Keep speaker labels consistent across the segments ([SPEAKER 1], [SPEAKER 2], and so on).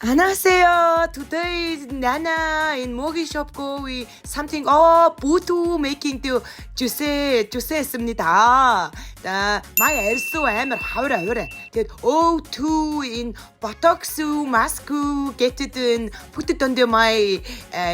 [SPEAKER 1] 안녕하세요. Today Nana in Mogi shop go we something butu making to 했습니다. My also am 하우라. That O2 in botox mask get it in put it on my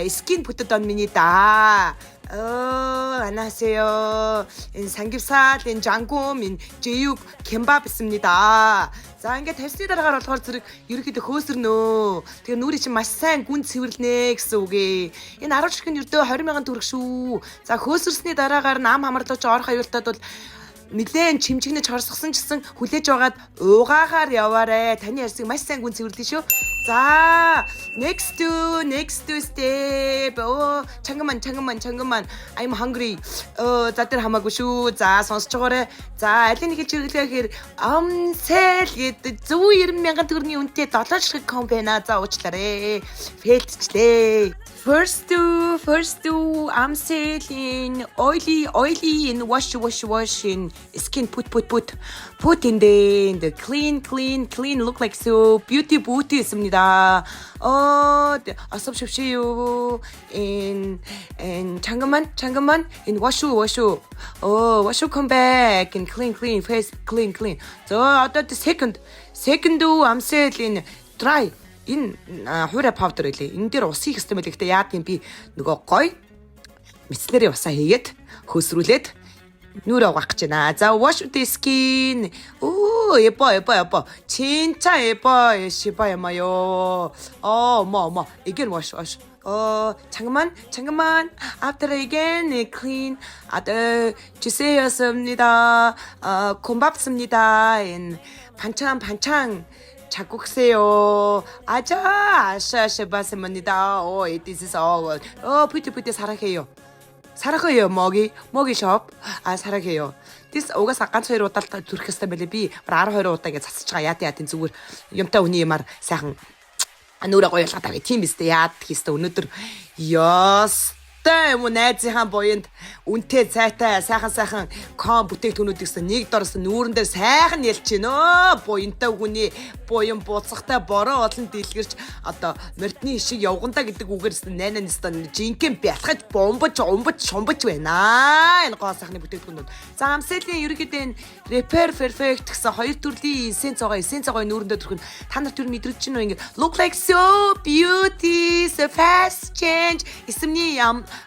[SPEAKER 1] skin put it on 미니다. 안녕하세요. 삼겹살, 장곰, 제육, 김밥 있습니다. За ингээд тавьсны дараагаар болохоор зэрэг ерөөхдөө хөөсөрнөө. Тэгээ нүрий чинь маш сайн гүн цэвэрлэнэ гэсэн үг ээ. Энэ 10 ширхэг нь ердөө 20,000 төгрөг шүү. За хөөсөрсний дараагаар нам хамарлууч орох аюултад бол нэлээд чимчгнэж хорсгосон чсэн хүлээж байгаад уугаагаар яваарэ. Таны ярьсыг маш сайн гүн цэвэрлэн шүү. За next step. 잠깐만. I'm hungry. за тэр хамаагүй шүү. За сонсож байгаарэ. За аль нэг хэлж хэрэглэхээр амсэл гэдэг 190,000 төгрөгийн үнэтэй 7 ширхэг комп байна. За уучлаарай. Фейлчлээ. First amsel in oily in wash in skin put in the clean look like so beauty 있습니다. 어서 오십시오. in 잠깐만 in wash come back in clean face clean. So the second amsel in dry энэ хуурай паудер үлээ. Энэ дээр ус хийх хэрэгтэй мэлээ. Гэтэ яа гэм би нөгөө гоё мицлэрийн усаа хийгээд хөөсрүүлээд нүрээ угаах гэж байна. За wash the skin. 예뻐. 진짜 예뻐. 시바야마요. 어머. Again wash. 잠깐만. After again clean. 주세요습니다. 고맙습니다. 반찬. 작곡세요. 아샤바스입니다. this is all. 푸티 사랑해요. 먹이 shop. 사랑해요. this 오가 сакан 2 удаа зүрх хэстэй байлээ. Би 12 удаа ингэ засаж байгаа. Яатын зүгээр юмтай үний юмар сайхан нүрэ гоёлгаа тавь. Тийм биз дээ. Яад хийстэ өнөөдөр Мо найзынхаа буянд үнтэй цайтай сайхан ком бүтээгдэхүүнүүдээс нэг дороос нүүрэн дээр сайхан ялж гинөө. Буянтай хүний буян буцахтай бороо олон дэлгэрч одоо мордны ишиг явгандаа гэдэг үгээрс найнанстан жинкэн бялхаж бомбож шумбаж байна. Энэ гоо сайхны бүтээгдэхүүнүүд. За амсэлийн ерөнхийдөө repair perfect гэсэн хоёр төрлийн эссенц байгаа нүүрэндээ төрхөн та нарт юу мэдрэж чинь вэ? Ингээ look like so beauty so fast change 있음니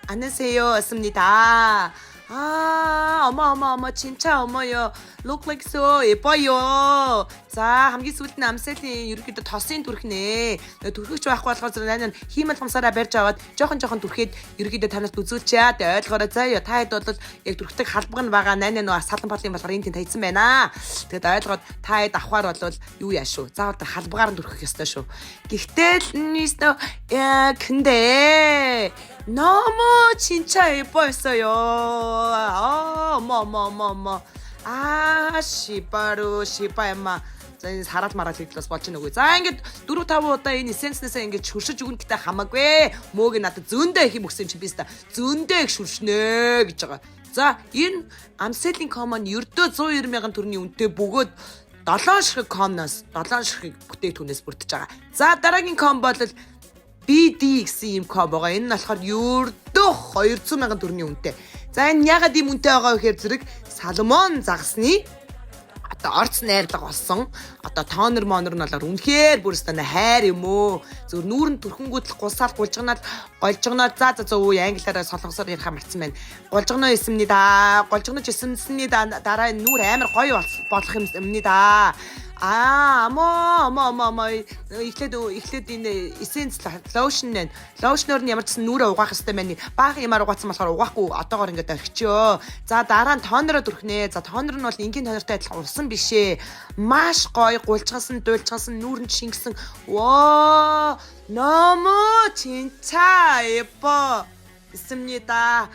[SPEAKER 1] 안녕하세요. 왔습니다. 어머 진짜 어머요. Look like so 예뻐요. За хамгийн сүүлд нь амсэлын ерөнхийдөө тосын түрхнээ. Түрхэж байхгүй болохоор нань хиймэл хамсаараа барьж аваад жоохон түрхээд ерөнхийдөө танарт үзүүлчээ. Тэгээ ойлгоорой заяа. Та хэд бол яг түрхдэг халбаг нь байгаа 8 нөө салан бодлын болохоор энэ тийм тайцсан байна. Тэгээд ойлгоод та хэд авахар бол юу яа шүү. Заавал халбагаар нь түрхэх ёстой шүү. Гэхдээ 근데 너무 진짜 예뻐했어요. 어머. 시바엠마. За энэ сараад мараад хэлээс болж байна үгүй. За ингээд 4-5 удаа энэ эссенснээсээ ингээд шүршиж өгнө гэдэг хамаагүй. Мөөг надад зөндөө их юм өгсөн чинь би зөндөө их шүршнэ гэж байгаа. За энэ амселийн комон ердөө 190,000 төгрөгийн үнэтэй бөгөөд 7 ширхэг комноос 7 ширхэг бүтээгдэхүүнээс бүрдэж байгаа. За дараагийн ком бол BD гэсэн юм ком байгаа. Энэ нь болохоор ердөө 200,000 төгрөгийн үнэтэй. За энэ ягаад ийм үнэтэй байгаа вэ гэхээр зэрэг Salomon загсны орц найрлага болсон. Одоо тонер монор нь болоор үнэхээр бүрстэнэ хайр юм уу. Зөв нүүрэн төрхөнгүүтэл гусаал гулжгнаад За англиараа солонгосоор ярих марцсан байна. Гулжгноо эсэмнийда. Гулжгнож эсэмсний дараа нүүр амар гоё болох юмнийда. Эхлээд энэ эссенц лошн нэ. Лошноор нь ямар ч нүрээ угаах хэрэгтэй байна. Баахан ямаар угаацсан болохоор угаахгүй одоогоор ингээд орхичөө. За дараа нь тонороо дүрхнэ. За тонор нь бол энгийн тонортой адилхан усан бишээ. Маш гоё гулжгасан, дуйлжгасан, нүүрэн шингэсэн. 너무 진짜 예뻐 있습니다.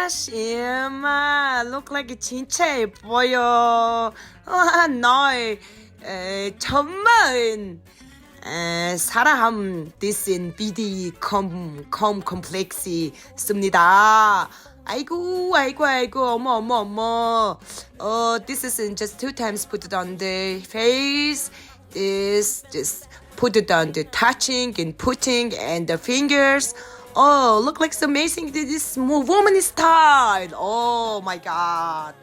[SPEAKER 1] 시엠아, look like 진짜 예뻐요. 너의 정말 사랑함 this in BD 컴플렉스 있습니다. 아이고 어머. This is just 2 times put it on the face. This put it on the touching and putting and the fingers. Oh, look like so amazing this woman style. Oh my god.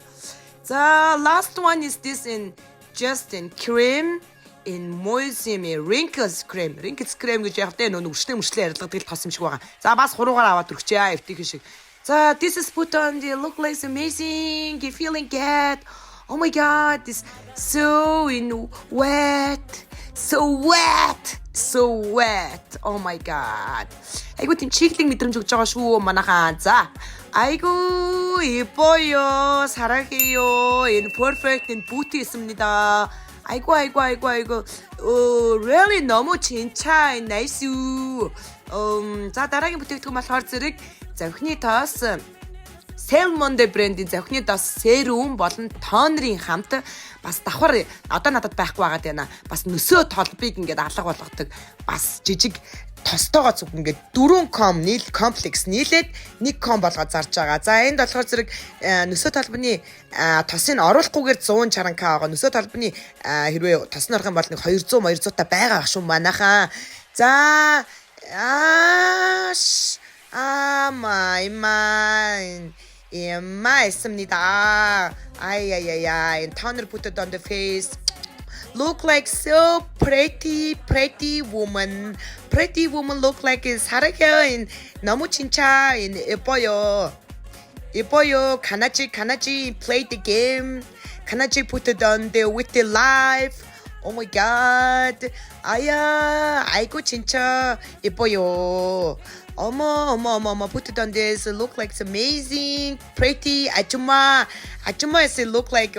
[SPEAKER 1] The last one is this in just in cream in moisime wrinkles cream. Wrinkles cream гэж яг тэ нөө өштэй мөшлөө ярилгадаг л тос юм шиг байгаа. За бас хуруугаар аваад өргөчээ эвтих шиг. So this is put on the look like amazing. You feeling good. Oh my god, this so wet. So wet. So wet. Oh my god. Айгу тийм чиглэг мэдрэмж өгч байгаа шүү манайхаа. За. 아이고 예뻐요 사랑해요 in perfect in beauty 있습니다. 아이고 really 너무 진짜 nice. 자 дараагийн бүтээгдэхүүн болохоор зэрэг завхны тоос Salmonde брендийн завхны тоос серум болон тонерийн хамт бас давхар одоо надад байхгүй байгаад байна. Бас нөсөө толбыг ингээд алга болгодог бас жижиг тостойгоо зүг ингээд 4 ком нийл комплекс нийлээд 1 ком болгоод зарж байгаа. За энд болохоор зэрэг нөсөө толбны тосыг оруулахгүйгээр 160 к байгаа. Нөсөө толбны хэрвээ тос нь орох юм бол 200 та байгаа ах шүү манайхаа. За my mind. 있습니다. 아이 toner put it on the face. Look like so pretty woman. Pretty woman look like 사랑해요. 너무 진짜 예뻐요. 가나지 play the game. 가나지 put it on the with the life. Oh my god. 아이고 진짜 예뻐요. 어머 put it on this. Look like it's amazing. Pretty 아줌마 is look like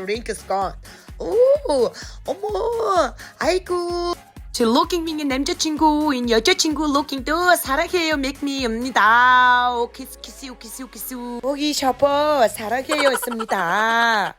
[SPEAKER 1] wrinkles gone. 오, 어머, 아이고. 제 looking 남자친구인 여자친구 looking도 사랑해요 make me입니다. 오 키스. 보기 셔퍼 사랑해요 있습니다.